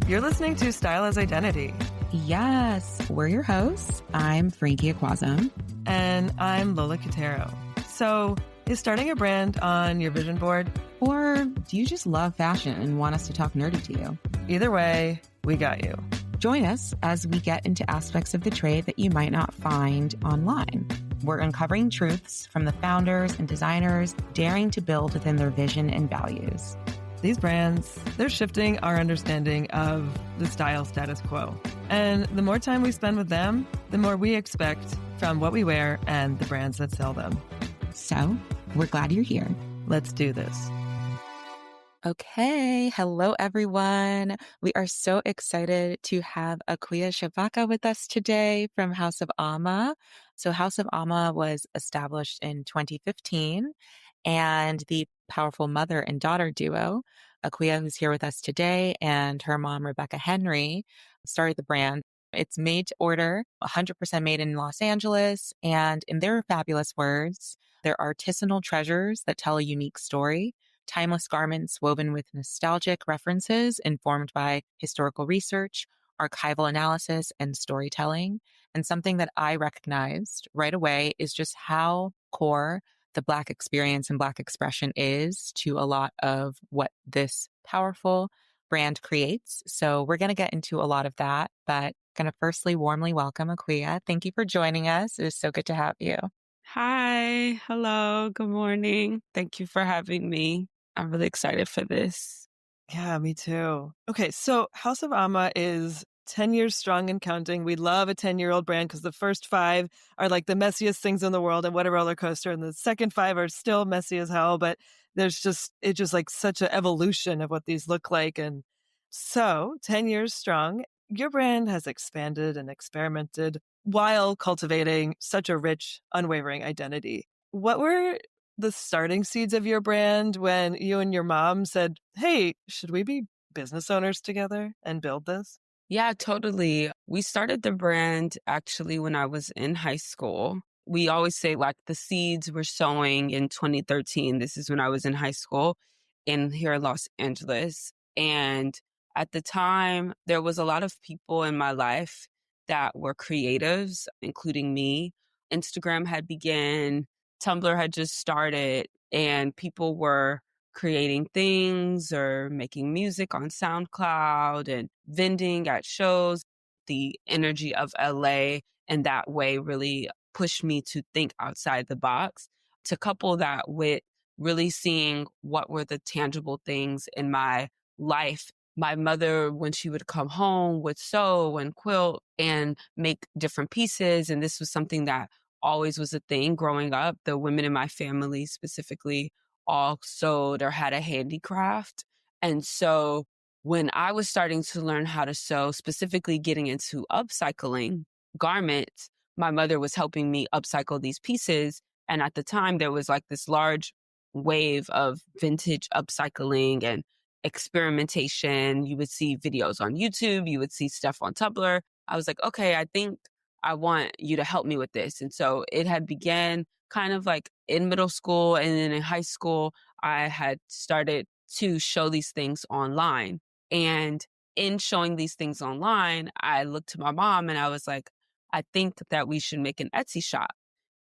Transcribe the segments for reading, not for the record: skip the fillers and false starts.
You're listening to Style as Identity. Yes, we're your hosts. I'm Frankie Aquazum. And I'm Lola Quintero. So, is starting a brand on your vision board? Or do you just love fashion and want us to talk nerdy to you? Either way, we got you. Join us as we get into aspects of the trade that you might not find online. We're uncovering truths from the founders and designers daring to build within their vision and values. These brands, they're shifting our understanding of the style status quo. And the more time we spend with them, the more we expect from what we wear and the brands that sell them. So, we're glad you're here. Let's do this. Okay. Hello, everyone. We are so excited to have Akua Shabaka with us today from House of Aama. So House of Aama was established in 2015, and the powerful mother and daughter duo, Akua, who's here with us today, and her mom, Rebecca Henry, started the brand. It's made to order, 100% made in Los Angeles. And in their fabulous words, they're artisanal treasures that tell a unique story. Timeless garments woven with nostalgic references informed by historical research, archival analysis, and storytelling. And something that I recognized right away is just how core the Black experience and Black expression is to a lot of what this powerful brand creates. So we're going to get into a lot of that, but going to firstly warmly welcome Akua. Thank you for joining us. It is so good to have you. Hi. Hello. Good morning. Thank you for having me. I'm really excited for this. Yeah, me too. Okay, so House of Aama is 10 years strong and counting. We love a 10-year-old brand because the first 5 are like the messiest things in the world and what a roller coaster. And the second 5 are still messy as hell, but it's just like such an evolution of what these look like. And so 10 years strong, your brand has expanded and experimented while cultivating such a rich, unwavering identity. What were the starting seeds of your brand when you and your mom said, hey, should we be business owners together and build this? Yeah, totally. We started the brand actually when I was in high school. We always say like the seeds were sowing in 2013. This is when I was in high school here in Los Angeles. And at the time, there was a lot of people in my life that were creatives, including me. Instagram had begun, Tumblr had just started, and people were creating things or making music on SoundCloud and vending at shows. The energy of LA in that way really pushed me to think outside the box, to couple that with really seeing what were the tangible things in my life. My mother, when she would come home, would sew and quilt and make different pieces. And this was something that always was a thing growing up. The women in my family specifically all sewed or had a handicraft. And so when I was starting to learn how to sew, specifically getting into upcycling garments, my mother was helping me upcycle these pieces. And at the time, there was like this large wave of vintage upcycling and experimentation. You would see videos on YouTube, you would see stuff on Tumblr. I was like, okay, I think I want you to help me with this. And so it had began kind of like in middle school, and then in high school, I had started to show these things online. And in showing these things online, I looked to my mom and I was like, I think that we should make an Etsy shop,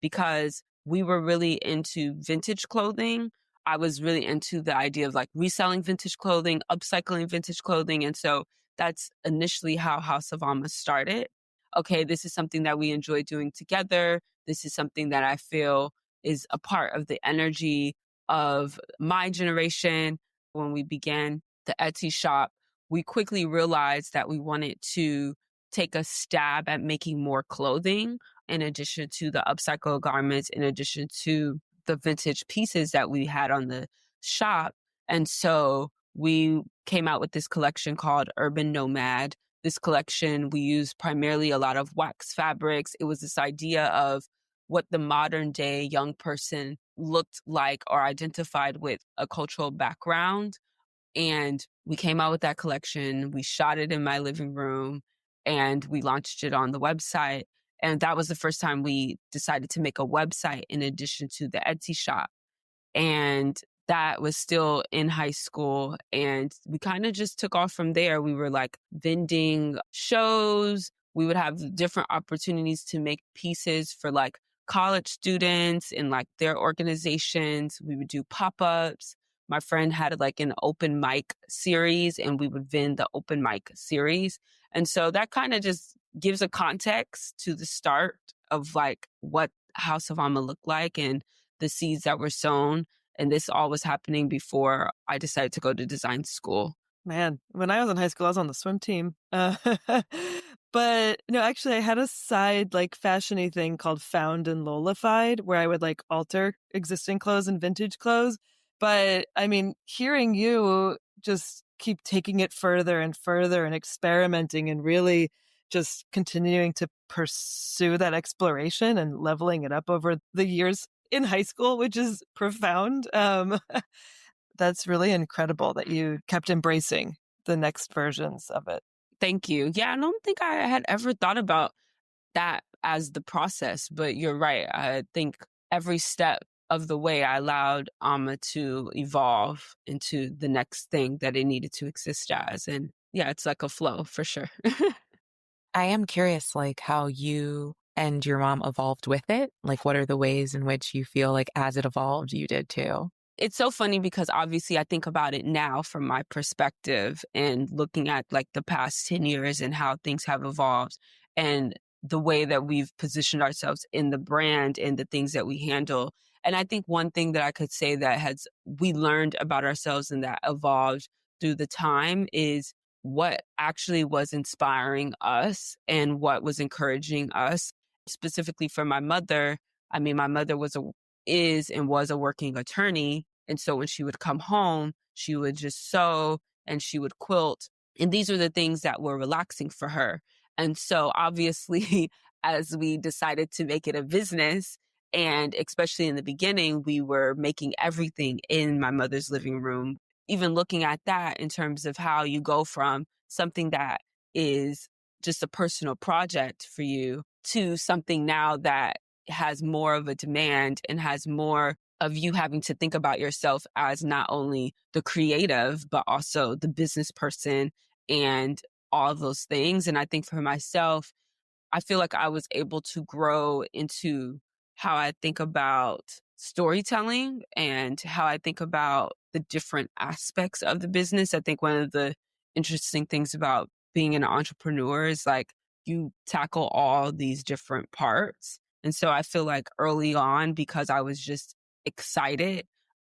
because we were really into vintage clothing. I was really into the idea of like reselling vintage clothing, upcycling vintage clothing. And so that's initially how House of Aama started. Okay, this is something that we enjoy doing together. This is something that I feel is a part of the energy of my generation. When we began the Etsy shop, we quickly realized that we wanted to take a stab at making more clothing in addition to the upcycle garments, in addition to the vintage pieces that we had on the shop. And so we came out with this collection called Urban Nomad. This collection, we used primarily a lot of wax fabrics. It was this idea of what the modern day young person looked like or identified with a cultural background. And we came out with that collection. We shot it in my living room and we launched it on the website. And that was the first time we decided to make a website in addition to the Etsy shop. And that was still in high school. And we kind of just took off from there. We were like vending shows. We would have different opportunities to make pieces for like college students and like their organizations. We would do pop ups. My friend had like an open mic series and we would vend the open mic series. And so that kind of just gives a context to the start of like what House of Aama looked like and the seeds that were sown. And this all was happening before I decided to go to design school. Man, when I was in high school, I was on the swim team. But no, actually, I had a side like fashiony thing called Found and Lolified, where I would like alter existing clothes and vintage clothes. But I mean, hearing you just keep taking it further and further and experimenting and really just continuing to pursue that exploration and leveling it up over the years in high school, which is profound. That's really incredible that you kept embracing the next versions of it. Thank you. Yeah, I don't think I had ever thought about that as the process, but you're right. I think every step of the way I allowed Amma to evolve into the next thing that it needed to exist as. And yeah, it's like a flow for sure. I am curious, like, how you and your mom evolved with it. Like, what are the ways in which you feel like as it evolved, you did too? It's so funny because obviously I think about it now from my perspective and looking at like the past 10 years and how things have evolved and the way that we've positioned ourselves in the brand and the things that we handle. And I think one thing that I could say that has we learned about ourselves and that evolved through the time is what actually was inspiring us and what was encouraging us. Specifically for my mother, I mean, my mother is and was a working attorney. And so when she would come home, she would just sew and she would quilt. And these are the things that were relaxing for her. And so obviously, as we decided to make it a business, and especially in the beginning, we were making everything in my mother's living room. Even looking at that in terms of how you go from something that is just a personal project for you to something now that has more of a demand and has more of you having to think about yourself as not only the creative, but also the business person and all those things. And I think for myself, I feel like I was able to grow into how I think about storytelling and how I think about the different aspects of the business. I think one of the interesting things about being an entrepreneur is like you tackle all these different parts. And so I feel like early on, because I was just excited,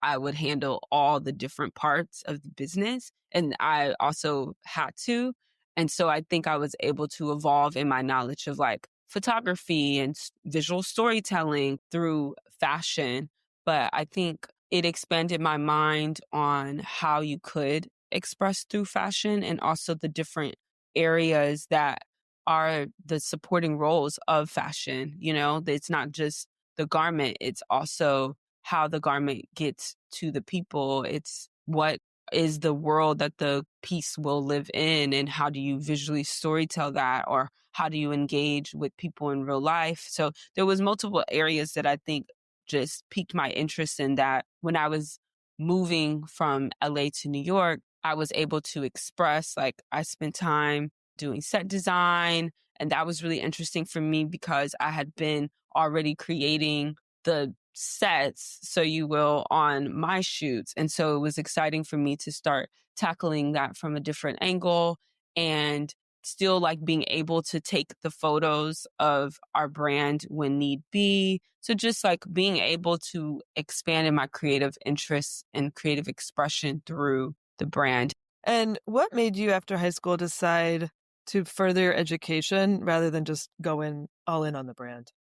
I would handle all the different parts of the business. And I also had to. And so I think I was able to evolve in my knowledge of like photography and visual storytelling through fashion. But I think it expanded my mind on how you could express through fashion and also the different areas that are the supporting roles of fashion. You know, it's not just the garment, it's also how the garment gets to the people. It's what is the world that the piece will live in and how do you visually storytell that or how do you engage with people in real life. So there was multiple areas that I think just piqued my interest in that when I was moving from LA to New York, I was able to express like I spent time doing set design and that was really interesting for me because I had been already creating the sets, so you will, on my shoots. And so it was exciting for me to start tackling that from a different angle and still like being able to take the photos of our brand when need be. So just like being able to expand in my creative interests and creative expression through the brand. And what made you after high school decide to further your education rather than just go in all in on the brand?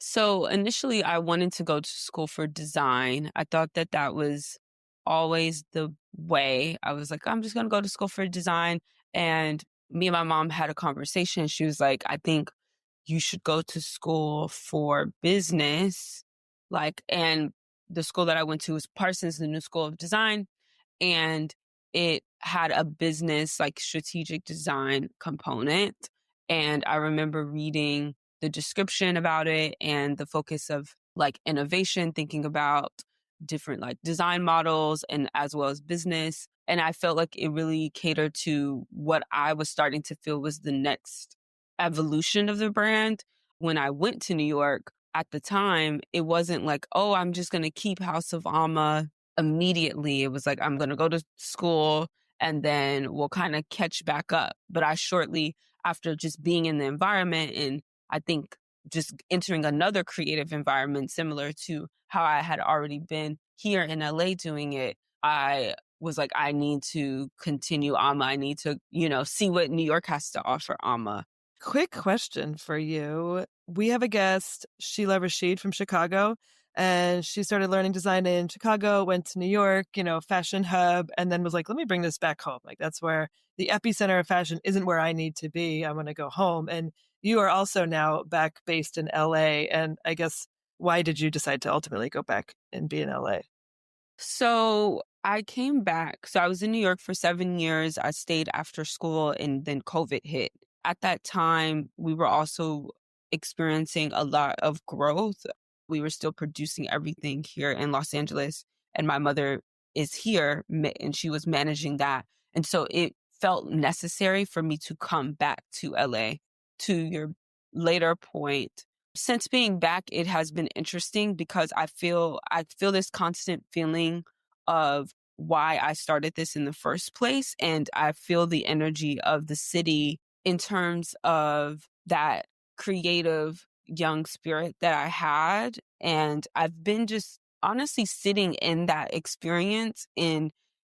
So initially, I wanted to go to school for design. I thought that that was always the way. I was like, I'm just going to go to school for design. And me and my mom had a conversation. She was like, I think you should go to school for business. Like, and the school that I went to was Parsons, the New School of Design. And it had a business, like strategic design component. And I remember reading the description about it and the focus of like innovation, thinking about different like design models and as well as business. And I felt like it really catered to what I was starting to feel was the next evolution of the brand. When I went to New York at the time, it wasn't like, oh, I'm just going to keep House of Alma immediately. It was like, I'm going to go to school and then we'll kind of catch back up. But I shortly after just being in the environment and I think just entering another creative environment similar to how I had already been here in LA doing it, I was like, I need to continue Amma. I need to, see what New York has to offer Amma. Quick question for you. We have a guest, Sheila Rashid from Chicago, and she started learning design in Chicago, went to New York, fashion hub, and then was like, let me bring this back home. Like, that's where the epicenter of fashion isn't where I need to be. I want to go home. And you are also now back based in LA. And I guess, why did you decide to ultimately go back and be in LA? So I came back. So I was in New York for 7 years. I stayed after school and then COVID hit. At that time, we were also experiencing a lot of growth. We were still producing everything here in Los Angeles. And my mother is here and she was managing that. And so it felt necessary for me to come back to LA. To your later point, since being back, it has been interesting because I feel this constant feeling of why I started this in the first place. And I feel the energy of the city in terms of that creative young spirit that I had. And I've been just honestly sitting in that experience and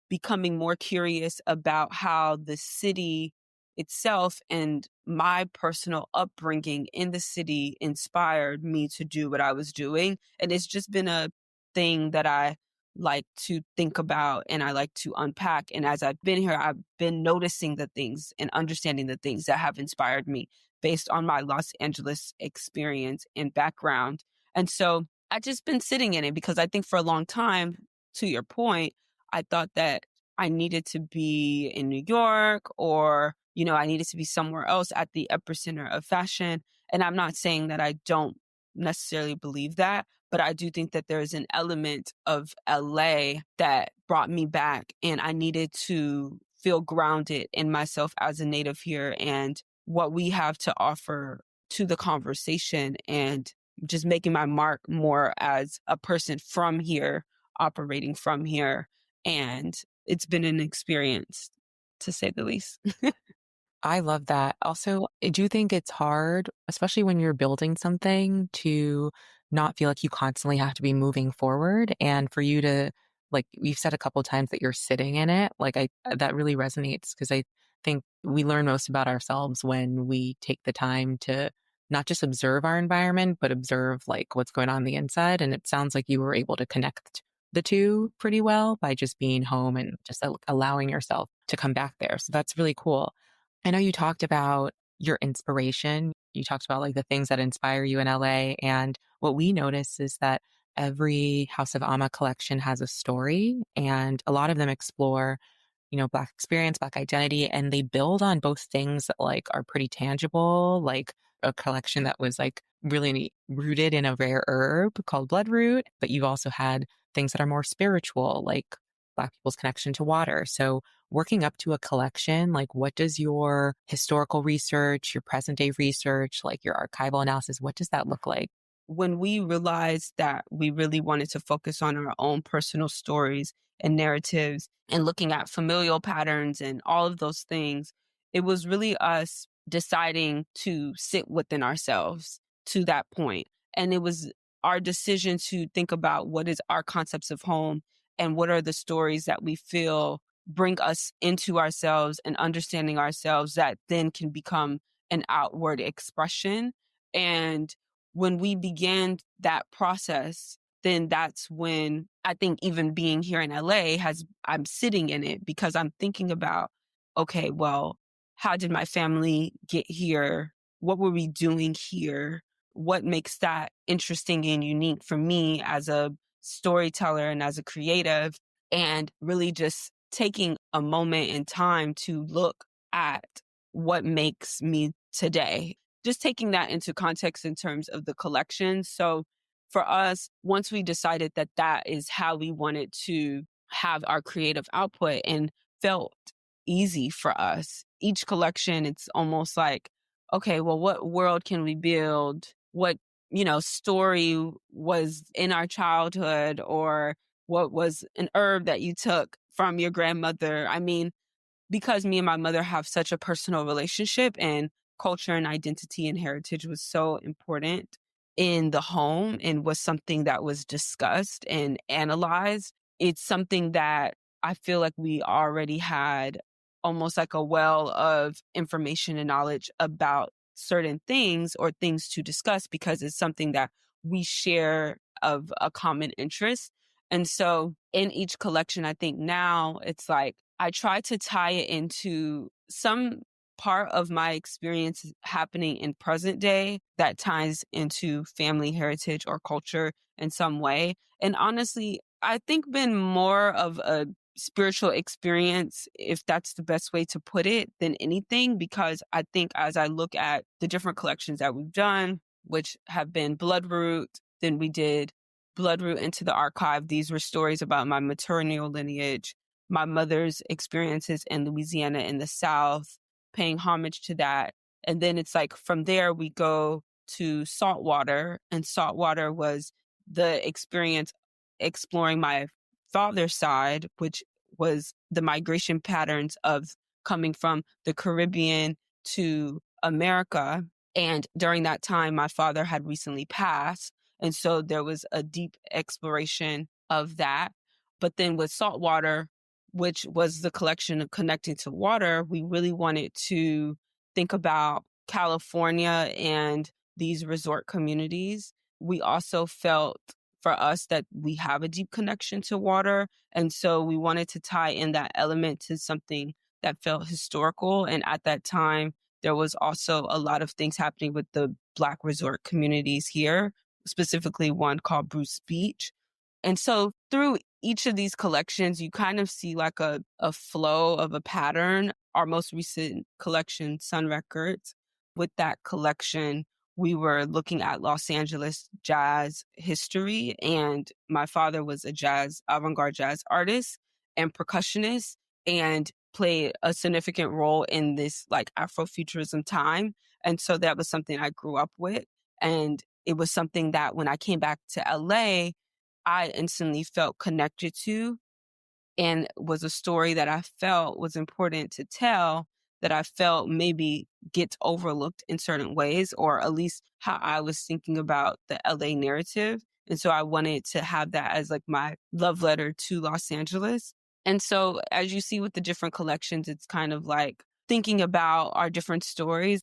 becoming more curious about how the city itself and my personal upbringing in the city inspired me to do what I was doing. And it's just been a thing that I like to think about and I like to unpack. And as I've been here, I've been noticing the things and understanding the things that have inspired me based on my Los Angeles experience and background. And so I've just been sitting in it because I think for a long time, to your point, I thought that I needed to be in New York or, I needed to be somewhere else at the epicenter of fashion. And I'm not saying that I don't necessarily believe that, but I do think that there's an element of LA that brought me back and I needed to feel grounded in myself as a native here and what we have to offer to the conversation and just making my mark more as a person from here, operating from here. And it's been an experience, to say the least. I love that. Also, I do think it's hard, especially when you're building something, to not feel like you constantly have to be moving forward. And for you to, like, you've said a couple times that you're sitting in it. Like, that really resonates because I think we learn most about ourselves when we take the time to not just observe our environment, but observe like what's going on the inside. And it sounds like you were able to connect the two pretty well by just being home and just allowing yourself to come back there. So that's really cool. I know you talked about your inspiration. You talked about like the things that inspire you in LA. And what we notice is that every House of Ama collection has a story and a lot of them explore, Black experience, Black identity, and they build on both things that like are pretty tangible, like a collection that was like really rooted in a rare herb called bloodroot. But you've also had things that are more spiritual, like Black people's connection to water. So working up to a collection, like what does your historical research, your present day research, like your archival analysis, what does that look like? When we realized that we really wanted to focus on our own personal stories and narratives and looking at familial patterns and all of those things, it was really us deciding to sit within ourselves to that point. And it was our decision to think about what is our concepts of home and what are the stories that we feel bring us into ourselves and understanding ourselves that then can become an outward expression. And when we began that process, then that's when I think even being here in LA I'm sitting in it because I'm thinking about, okay, well, how did my family get here? What were we doing here? What makes that interesting and unique for me as a storyteller and as a creative? And really just taking a moment in time to look at what makes me today, just taking that into context in terms of the collection. So for us, once we decided that that is how we wanted to have our creative output and felt easy for us, each collection, it's almost like, okay, well, what world can we build? What, story was in our childhood, or what was an herb that you took from your grandmother? I mean, because me and my mother have such a personal relationship, and culture and identity and heritage was so important in the home and was something that was discussed and analyzed. It's something that I feel like we already had almost like a well of information and knowledge about certain things or things to discuss because it's something that we share of a common interest. And so in each collection, I think now it's like I try to tie it into some part of my experience happening in present day that ties into family heritage or culture in some way. And honestly, I think been more of a spiritual experience, if that's the best way to put it, than anything, because I think as I look at the different collections that we've done, which have been Bloodroot, then we did Bloodroot into the Archive. These were stories about my maternal lineage, my mother's experiences in Louisiana in the South, paying homage to that. And then it's like from there, we go to Saltwater, and Saltwater was the experience exploring my father's side, which was the migration patterns of coming from the Caribbean to America. And during that time, my father had recently passed. And so there was a deep exploration of that. But then with Saltwater, which was the collection of connecting to water, we really wanted to think about California and these resort communities. We also felt for us that we have a deep connection to water. And so we wanted to tie in that element to something that felt historical. And at that time, there was also a lot of things happening with the Black resort communities here, specifically one called Bruce Beach. And so through each of these collections, you kind of see like a flow of a pattern. Our most recent collection, Sun Records, with that collection, we were looking at Los Angeles jazz history. And my father was a avant-garde jazz artist and percussionist and played a significant role in this like Afrofuturism time. And so that was something I grew up with. And it was something that when I came back to LA, I instantly felt connected to, and was a story that I felt was important to tell, that I felt maybe gets overlooked in certain ways, or at least how I was thinking about the LA narrative. And so I wanted to have that as like my love letter to Los Angeles. And so as you see with the different collections, it's kind of like thinking about our different stories.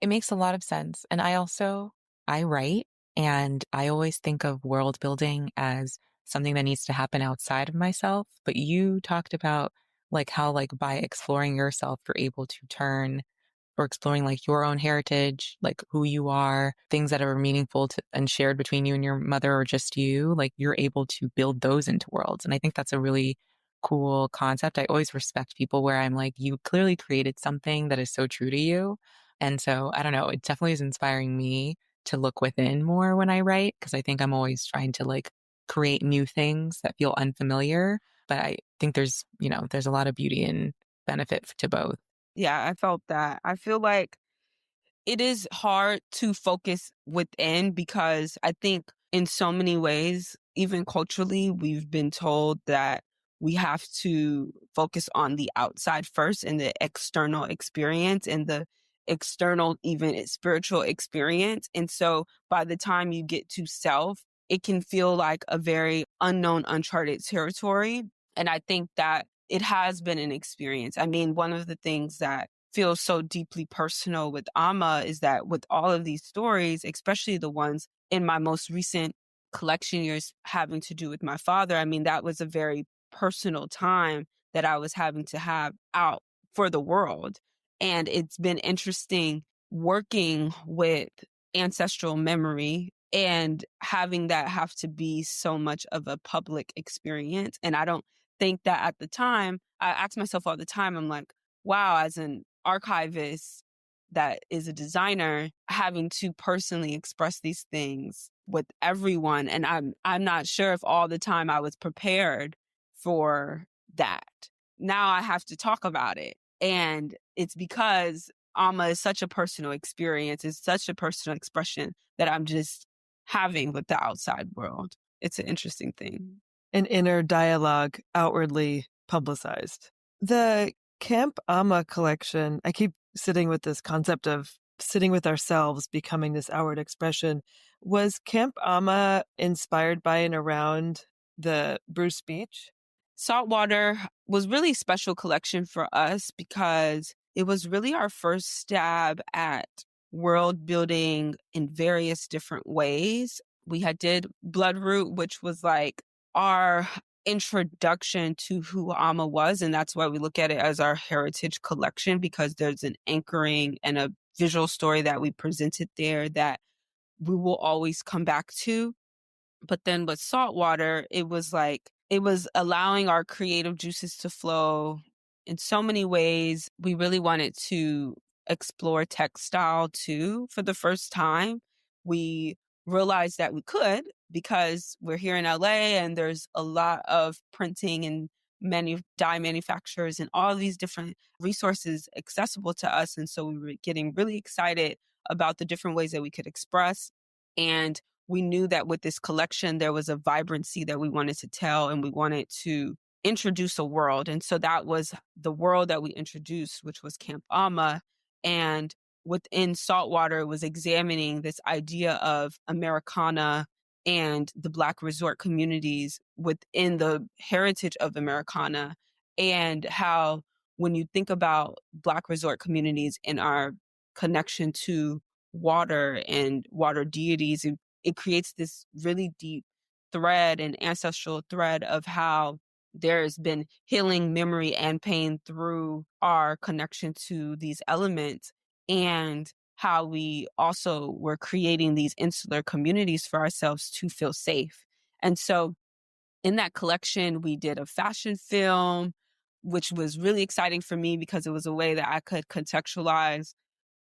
It makes a lot of sense. And I write, and I always think of world building as something that needs to happen outside of myself. But you talked about like how like by exploring yourself, you're able to turn or exploring like your own heritage, like who you are, things that are meaningful to, and shared between you and your mother or just you, like you're able to build those into worlds. And I think that's a really cool concept. I always respect people where I'm like, you clearly created something that is so true to you. And so I don't know, it definitely is inspiring me to look within more when I write, because I think I'm always trying to like create new things that feel unfamiliar. But I think there's a lot of beauty and benefit to both. Yeah, I felt that. I feel like it is hard to focus within because I think in so many ways, even culturally, we've been told that we have to focus on the outside first and the external experience and the external, even spiritual experience. And so by the time you get to self, it can feel like a very unknown, uncharted territory. And I think that it has been an experience. I mean, one of the things that feels so deeply personal with Amma is that with all of these stories, especially the ones in my most recent collection years having to do with my father, I mean, that was a very personal time that I was having to have out for the world. And it's been interesting working with ancestral memory and having that have to be so much of a public experience. And I don't think that at the time, I ask myself all the time, I'm like, wow, as an archivist that is a designer, having to personally express these things with everyone. And I'm not sure if all the time I was prepared for that. Now I have to talk about it. And it's because Alma is such a personal experience, it's such a personal expression that I'm just having with the outside world. It's an interesting thing. An inner dialogue outwardly publicized. The Camp Aama collection, I keep sitting with this concept of sitting with ourselves becoming this outward expression. Was Camp Aama inspired by and around the Bruce Beach? Saltwater was really a special collection for us because it was really our first stab at world building in various different ways. We had did Bloodroot, which was like our introduction to who Amma was, and that's why we look at it as our heritage collection, because there's an anchoring and a visual story that we presented there that we will always come back to. But then with Saltwater, it was like, it was allowing our creative juices to flow in so many ways. We really wanted to explore textile too for the first time. We realized that we could because we're here in LA and there's a lot of printing and dye manufacturers and all these different resources accessible to us. And so we were getting really excited about the different ways that we could express. And we knew that with this collection, there was a vibrancy that we wanted to tell, and we wanted to introduce a world. And so that was the world that we introduced, which was Camp Aama. And within Saltwater, it was examining this idea of Americana and the Black resort communities within the heritage of Americana, and how when you think about Black resort communities and our connection to water and water deities, it creates this really deep thread and ancestral thread of how there's been healing, memory, and pain through our connection to these elements, and how we also were creating these insular communities for ourselves to feel safe. And so in that collection, we did a fashion film, which was really exciting for me because it was a way that I could contextualize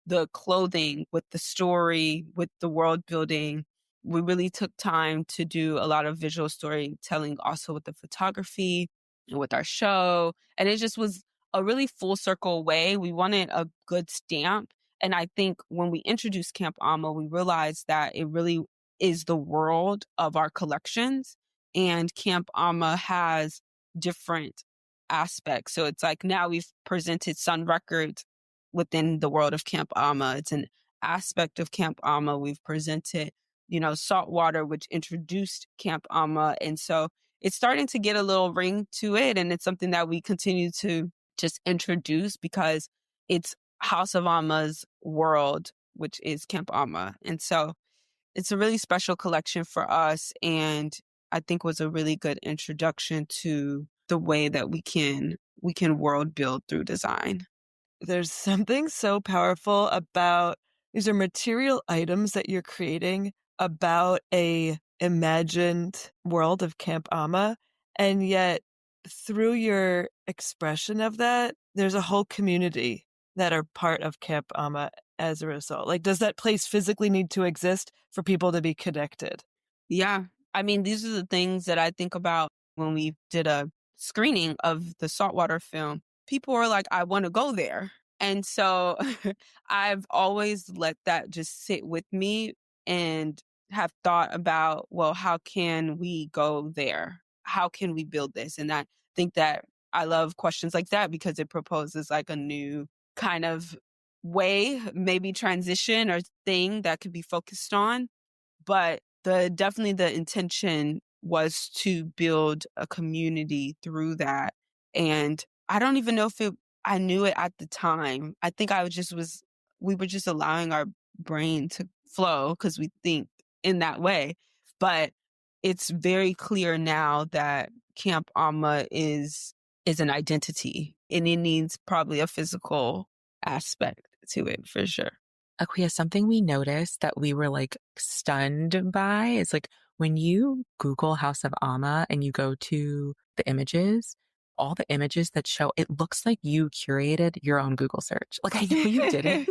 the clothing with the story, with the world building. We really took time to do a lot of visual storytelling also with the photography and with our show. And it just was a really full circle way. We wanted a good stamp. And I think when we introduced Camp Aama, we realized that it really is the world of our collections. And Camp Aama has different aspects. So it's like now we've presented Sun Records within the world of Camp Aama. It's an aspect of Camp Aama. We've presented, Saltwater, which introduced Camp Aama. And so it's starting to get a little ring to it. And it's something that we continue to just introduce because it's House of Aama's world, which is Camp Aama. And so it's a really special collection for us. And I think was a really good introduction to the way that we can world build through design. There's something so powerful about these are material items that you're creating about a imagined world of Camp Aama, and yet through your expression of that, there's a whole community that are part of Camp Aama as a result. Like, does that place physically need to exist for people to be connected? Yeah. I mean, these are the things that I think about when we did a screening of the Saltwater film. People were like, I want to go there. And so I've always let that just sit with me and have thought about, well, how can we go there? How can we build this? And I think that I love questions like that because it proposes like a new kind of way, maybe transition or thing that could be focused on. But definitely the intention was to build a community through that. And I don't even know if I knew it at the time. I think we were just allowing our brain to flow because we think in that way. But it's very clear now that Camp Amma is an identity, and it needs probably a physical aspect to it for sure. Akua, something we noticed that we were like stunned by is like when you Google House of Aama and you go to the images, all the images that show, it looks like you curated your own Google search. Like I know you didn't,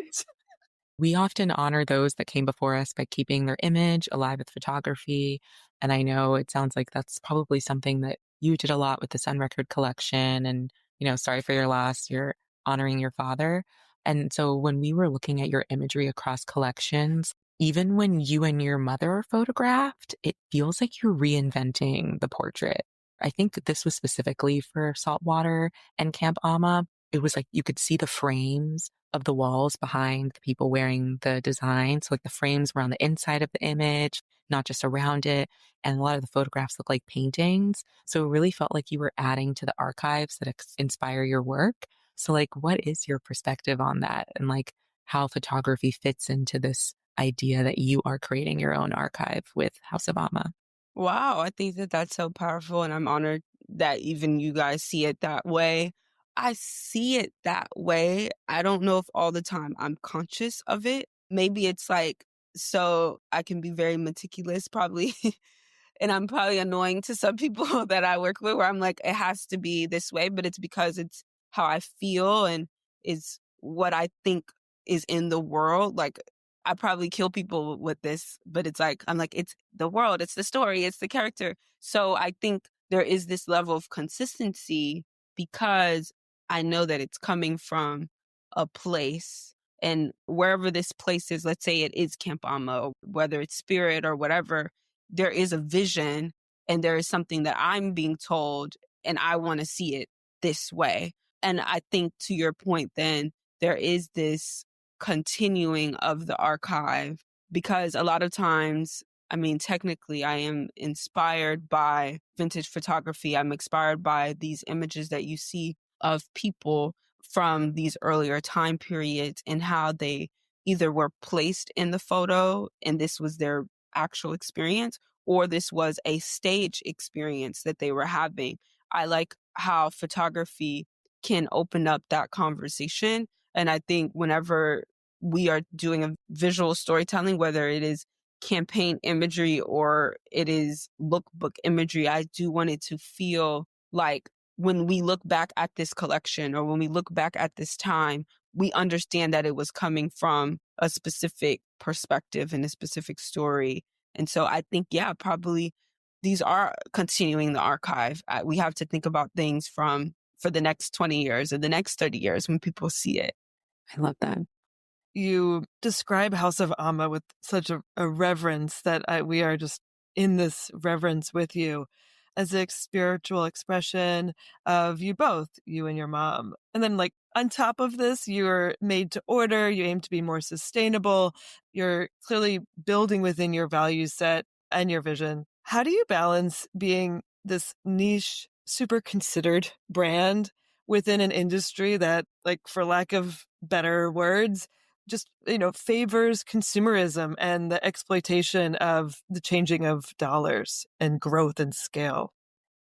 We often honor those that came before us by keeping their image alive with photography. And I know it sounds like that's probably something that you did a lot with the Sun Record collection. And, sorry for your loss. You're honoring your father. And so when we were looking at your imagery across collections, even when you and your mother are photographed, it feels like you're reinventing the portrait. I think this was specifically for Saltwater and Camp Aama. It was like you could see the frames of the walls behind the people wearing the design. So like the frames were on the inside of the image, not just around it. And a lot of the photographs look like paintings. So it really felt like you were adding to the archives that inspire your work. So like, what is your perspective on that? And like how photography fits into this idea that you are creating your own archive with House of Aama? Wow, I think that that's so powerful, and I'm honored that even you guys see it that way. I see it that way. I don't know if all the time I'm conscious of it. Maybe it's like so I can be very meticulous, probably. And I'm probably annoying to some people that I work with where I'm like, it has to be this way, but it's because it's how I feel and is what I think is in the world. Like, I probably kill people with this, but it's like, I'm like, it's the world, it's the story, it's the character. So I think there is this level of consistency because I know that it's coming from a place. And wherever this place is, let's say it is Camp Aama, whether it's spirit or whatever, there is a vision and there is something that I'm being told and I want to see it this way. And I think to your point, then there is this continuing of the archive because a lot of times, I mean, technically, I am inspired by vintage photography. I'm inspired by these images that you see of people from these earlier time periods and how they either were placed in the photo and this was their actual experience, or this was a stage experience that they were having. I like how photography can open up that conversation. And I think whenever we are doing a visual storytelling, whether it is campaign imagery or it is lookbook imagery, I do want it to feel like when we look back at this collection or when we look back at this time, we understand that it was coming from a specific perspective and a specific story. And so I think, yeah, probably these are continuing the archive. We have to think about things from for the next 20 years or the next 30 years when people see it. I love that. You describe House of Amma with such a reverence that we are just in this reverence with you as a spiritual expression of you both, you and your mom. And then, like, on top of this, you're made to order, you aim to be more sustainable, you're clearly building within your value set and your vision. How do you balance being this niche, super considered brand within an industry that, like, for lack of better words, just, favors consumerism and the exploitation of the changing of dollars and growth and scale?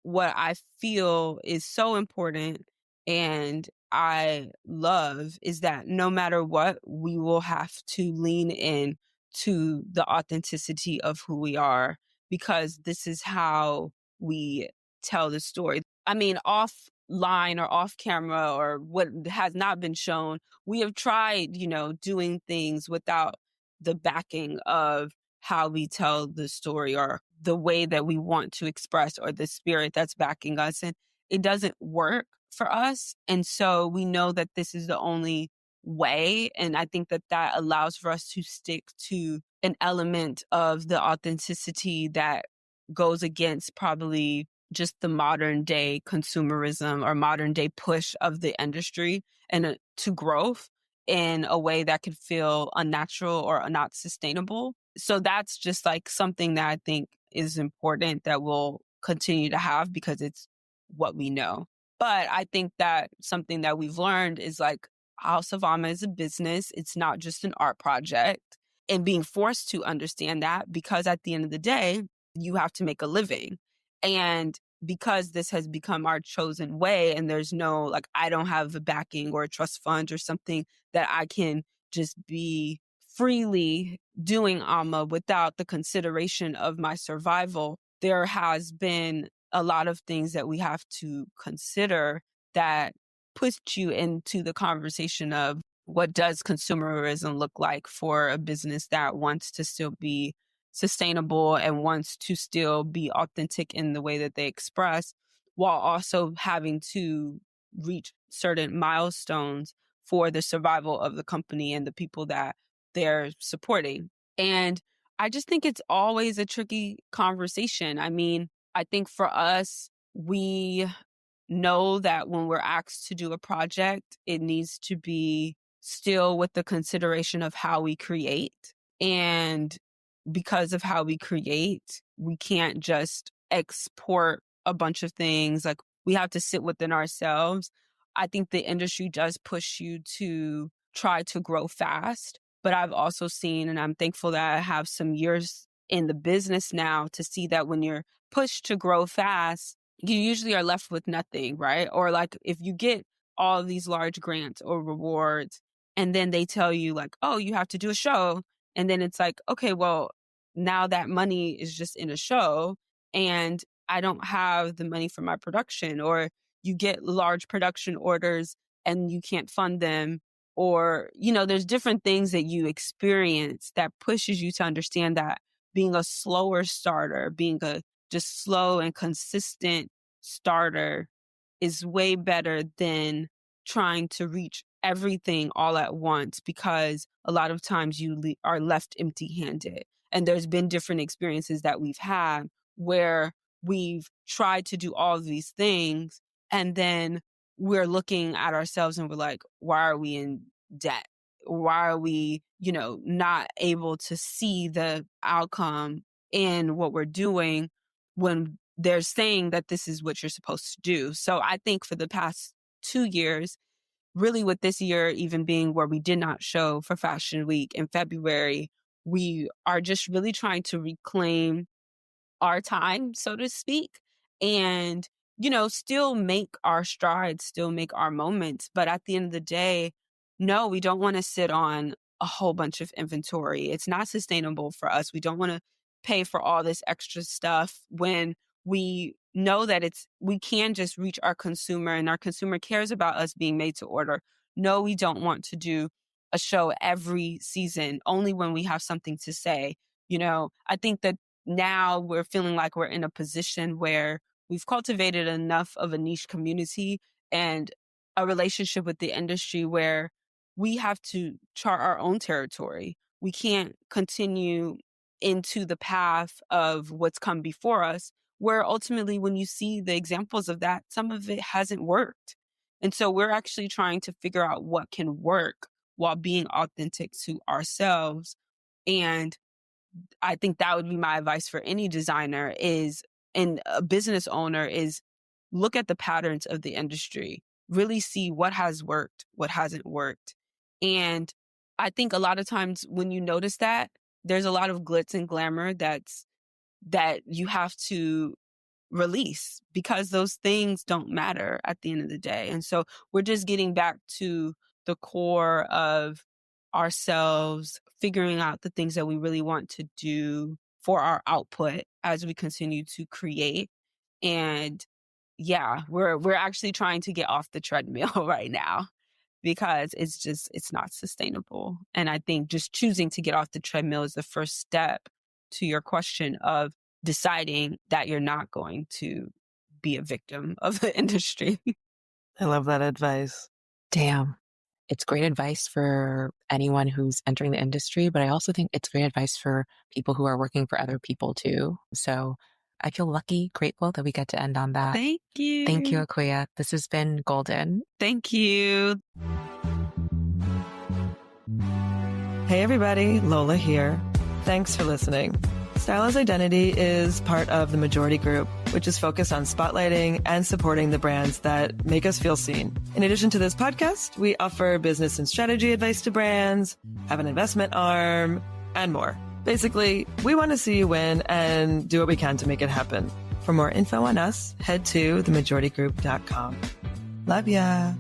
What I feel is so important and I love is that no matter what, we will have to lean in to the authenticity of who we are because this is how we tell the story. I mean, offline or off camera or what has not been shown, we have tried, doing things without the backing of how we tell the story or the way that we want to express or the spirit that's backing us. And it doesn't work for us. And so we know that this is the only way. And I think that that allows for us to stick to an element of the authenticity that goes against probably just the modern day consumerism or modern day push of the industry and to growth in a way that could feel unnatural or not sustainable. So that's just like something that I think is important that we'll continue to have because it's what we know. But I think that something that we've learned is like House of Aama is a business. It's not just an art project. And being forced to understand that because at the end of the day, you have to make a living. And because this has become our chosen way and there's no, like, I don't have a backing or a trust fund or something that I can just be freely doing Amma without the consideration of my survival, there has been a lot of things that we have to consider that push you into the conversation of what does consumerism look like for a business that wants to still be sustainable and wants to still be authentic in the way that they express, while also having to reach certain milestones for the survival of the company and the people that they're supporting. And I just think it's always a tricky conversation. I mean, I think for us, we know that when we're asked to do a project, it needs to be still with the consideration of how we create. And because of how we create, we can't just export a bunch of things. Like, we have to sit within ourselves. I think the industry does push you to try to grow fast. But I've also seen, and I'm thankful that I have some years in the business now to see that when you're pushed to grow fast, you usually are left with nothing, right? Or like if you get all of these large grants or rewards and then they tell you like, oh, you have to do a show. And then it's like, okay, well, now that money is just in a show and I don't have the money for my production. Or you get large production orders and you can't fund them. Or, there's different things that you experience that pushes you to understand that being a slower starter, being a just slow and consistent starter is way better than trying to reach everything all at once, because a lot of times you are left empty-handed. And there's been different experiences that we've had where we've tried to do all of these things and then we're looking at ourselves and we're like, why are we in debt? Why are we, not able to see the outcome in what we're doing when they're saying that this is what you're supposed to do? So I think for the past 2 years, really with this year even being where we did not show for Fashion Week in February, we are just really trying to reclaim our time, so to speak, and, still make our strides, still make our moments. But at the end of the day, no, we don't want to sit on a whole bunch of inventory. It's not sustainable for us. We don't want to pay for all this extra stuff when we know that we can just reach our consumer and our consumer cares about us being made to order. No, we don't want to do a show every season, only when we have something to say. I think that now we're feeling like we're in a position where we've cultivated enough of a niche community and a relationship with the industry where we have to chart our own territory. We can't continue into the path of what's come before us, where ultimately when you see the examples of that, some of it hasn't worked. And so we're actually trying to figure out what can work while being authentic to ourselves. And I think that would be my advice for any designer and a business owner is look at the patterns of the industry, really see what has worked, what hasn't worked. And I think a lot of times when you notice that, there's a lot of glitz and glamour that you have to release, because those things don't matter at the end of the day. And so we're just getting back to the core of ourselves, figuring out the things that we really want to do for our output as we continue to create. And yeah, we're actually trying to get off the treadmill right now, because it's not sustainable. And I think just choosing to get off the treadmill is the first step to your question of deciding that you're not going to be a victim of the industry. I love that advice. Damn. It's great advice for anyone who's entering the industry, but I also think it's great advice for people who are working for other people too. So I feel lucky, grateful that we get to end on that. Thank you. Thank you, Akua. This has been golden. Thank you. Hey everybody, Lola here. Thanks for listening. Style as Identity is part of the Majority Group, which is focused on spotlighting and supporting the brands that make us feel seen. In addition to this podcast, we offer business and strategy advice to brands, have an investment arm, and more. Basically, we want to see you win and do what we can to make it happen. For more info on us, head to themajoritygroup.com. Love ya.